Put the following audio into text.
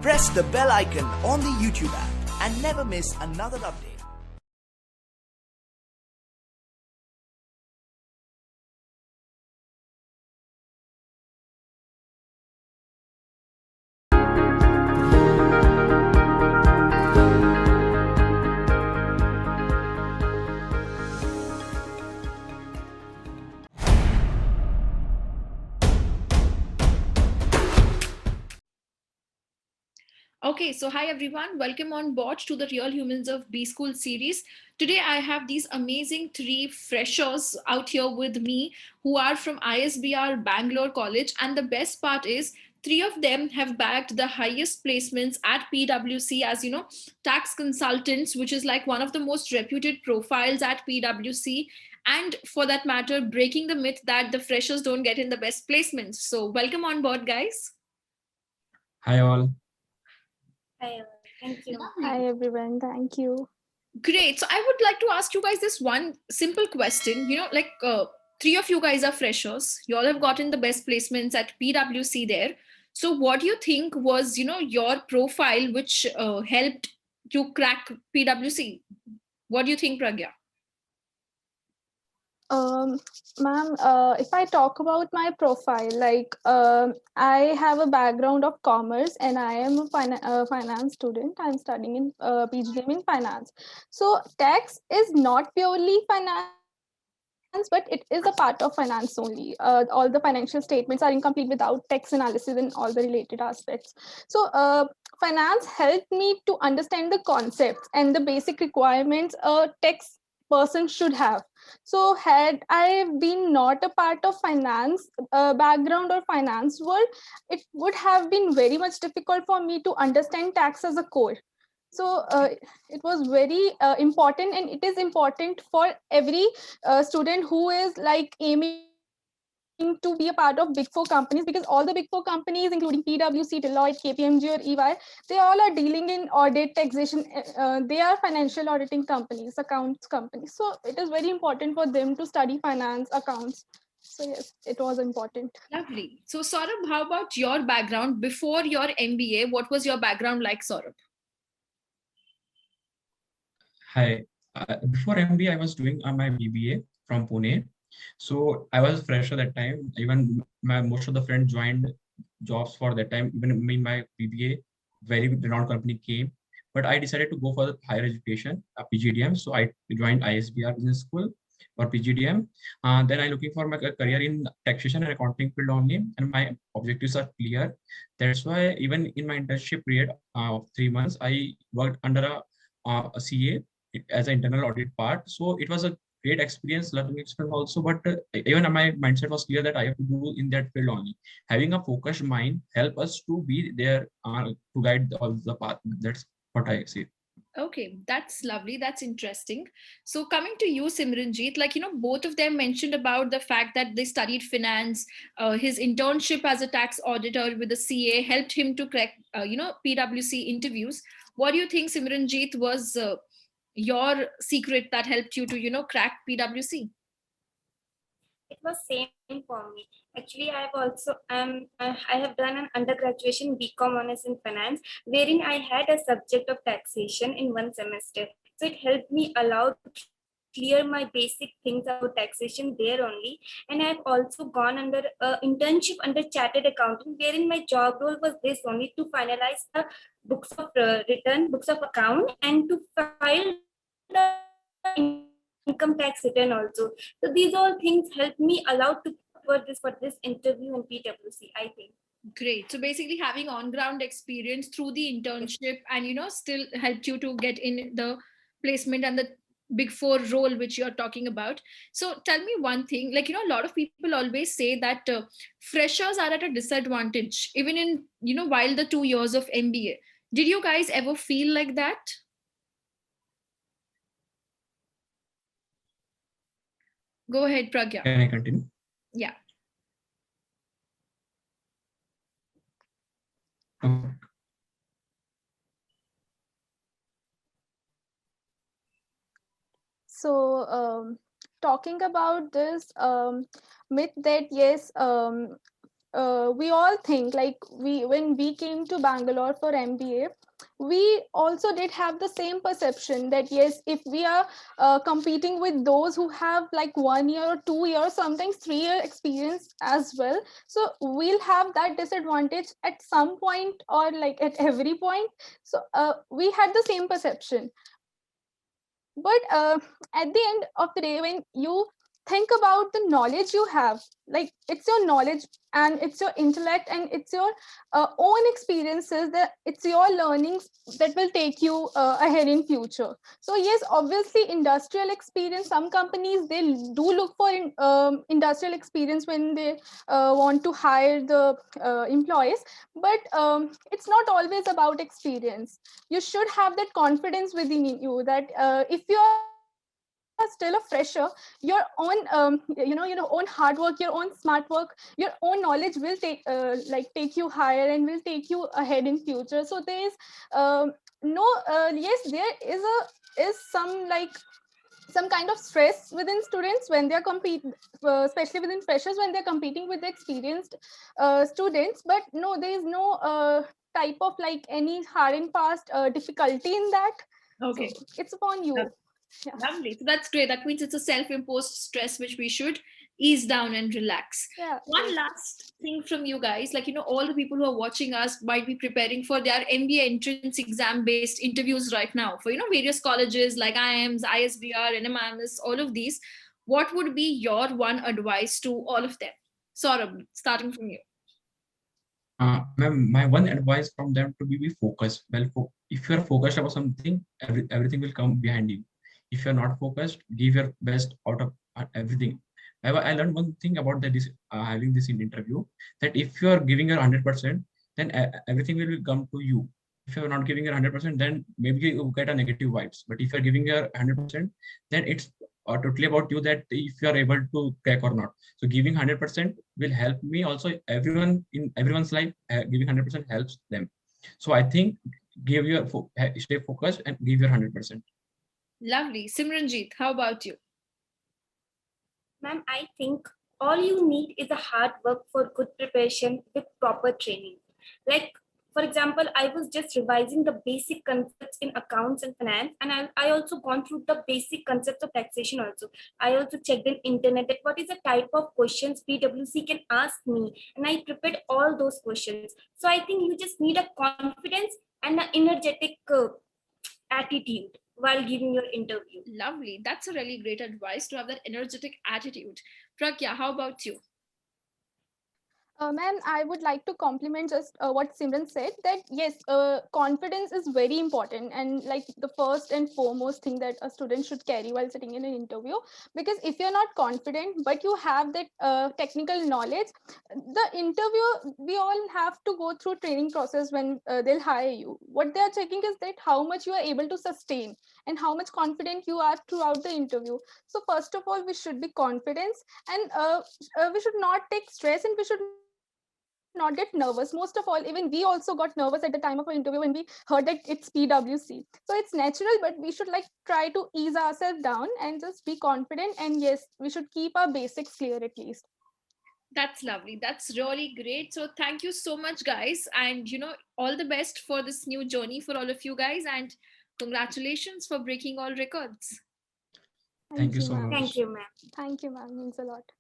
Press the bell icon on the YouTube app and never miss another update. Okay, so hi everyone, welcome on board to the Real Humans of B School series. Today I have these amazing three freshers out here with me who are from ISBR Bangalore College, and the best part is three of them have bagged the highest placements at PwC as tax consultants, which is like one of the most reputed profiles at PwC, and for that matter breaking the myth that the freshers don't get in the best placements. So welcome on board, guys. Hi all. Hi, thank you. Hi everyone, thank you. Great. So I would like to ask you guys this one simple question. Three of you guys are freshers. You all have gotten the best placements at PwC there. So what do you think was, your profile which helped you crack PwC? What do you think, Pragya? Ma'am, if I talk about my profile, I have a background of commerce and I am a finance student. I'm studying in PGDM in finance. So tax is not purely finance, but it is a part of finance only. All the financial statements are incomplete without tax analysis and all the related aspects. So finance helped me to understand the concepts and the basic requirements a tax person should have. So had I been not a part of finance background or finance world, it would have been very much difficult for me to understand tax as a core. So it was very important, and it is important for every student who is like aiming to be a part of big four companies, because all the big four companies including PwC, Deloitte, KPMG or EY, they all are dealing in audit, taxation. They are financial auditing companies, accounts companies. So it is very important for them to study finance, accounts. So yes, it was important. Lovely. So Saurabh, how about your background before your MBA? What was your background like, Saurabh? Hi. Before MBA, I was doing my BBA from Pune. So I was fresh at that time. Even most of the friends joined jobs for that time. Even me, my BBA, very renowned company came. But I decided to go for the higher education, PGDM. So I joined ISBR Business School for PGDM. Then I'm looking for my career in taxation and accounting field only. And my objectives are clear. That's why even in my internship period of 3 months, I worked under a CA as an internal audit part. So it was a great experience, learning experience also. But even my mindset was clear that I have to do in that field only. Having a focused mind help us to be there to guide all the path. That's what I see. Okay, that's lovely. That's interesting. So coming to you, Simranjeet, both of them mentioned about the fact that they studied finance. His internship as a tax auditor with the CA helped him to crack, PwC interviews. What do you think, Simranjeet, was your secret that helped you to, crack PwC? It was same for me. Actually, I have also I have done an undergraduation BCom honors in finance, wherein I had a subject of taxation in one semester. So it helped me allow to clear my basic things about taxation there only. And I've also gone under internship under chartered accounting, wherein my job role was this only, to finalize the books of return, books of account, and to file the income tax return also. So these all things help me allowed to for this interview in PwC, I think. Great. So basically having on-ground experience through the internship and, still helped you to get in the placement and the big four role which you're talking about. So tell me one thing, a lot of people always say that freshers are at a disadvantage, even in, while the 2 years of MBA. Did you guys ever feel like that? Go ahead, Pragya. Can I continue? Yeah. Okay. So talking about this myth that yes, we all think like when we came to Bangalore for MBA, we also did have the same perception that yes, if we are competing with those who have like 1 year or 2 years, sometimes 3 year experience as well, so we'll have that disadvantage at some point or like at every point. So we had the same perception. But at the end of the day, when you think about the knowledge you have, like it's your knowledge and it's your intellect and it's your own experiences, that it's your learnings that will take you ahead in future. So yes, obviously industrial experience, some companies they do look for industrial experience when they want to hire the employees, but it's not always about experience. You should have that confidence within you that if you are still a fresher, your own your own hard work, your own smart work, your own knowledge will take you higher and will take you ahead in future. So there is no yes, there is some kind of stress within students when they're especially within freshers when they're competing with the experienced students, but no, there is no type of like any hard and fast difficulty in that. Okay. So it's upon you. Yeah. Lovely. So that's great. That means it's a self-imposed stress which we should ease down and relax. Yeah. One last thing from you guys, like, all the people who are watching us might be preparing for their MBA entrance exam based interviews right now for, various colleges like IIMs, ISBR, NMIMS, all of these. What would be your one advice to all of them? Saurabh, starting from you. My one advice from them to be focused. Well, if you are focused about something, everything will come behind you. If you're not focused, give your best out of everything. I learned one thing about this having this in interview, that if you are giving your 100%, then everything will come to you. If you're not giving your 100%, then maybe you get a negative vibes. But if you're giving your 100%, then it's totally about you, that if you are able to crack or not. So giving 100% will help me also. Everyone in everyone's life, giving 100% helps them. So I think stay focused and give your 100%. Lovely. Simranjeet, how about you? Ma'am, I think all you need is a hard work for good preparation with proper training. Like, for example, I was just revising the basic concepts in accounts and finance, and I also gone through the basic concepts of taxation also. I also checked in internet that what is the type of questions PwC can ask me, and I prepared all those questions. So I think you just need a confidence and an energetic attitude while giving your interview. Lovely. That's a really great advice, to have that energetic attitude. Pragya, how about you? Ma'am, I would like to compliment just what Simran said, that yes, confidence is very important and like the first and foremost thing that a student should carry while sitting in an interview. Because if you're not confident, but you have that technical knowledge, the interview, we all have to go through training process when they'll hire you. What they are checking is that how much you are able to sustain and how much confident you are throughout the interview. So first of all, we should be confident, and we should not take stress, and we should not get nervous. Most of all, even we also got nervous at the time of our interview when we heard that it's PwC. So it's natural, but we should try to ease ourselves down and just be confident. And yes, we should keep our basics clear at least. That's lovely. That's really great. So thank you so much, guys. And, all the best for this new journey for all of you guys. And congratulations for breaking all records. Thank you so much. Thank you, ma'am. Thank you, ma'am. Means a lot.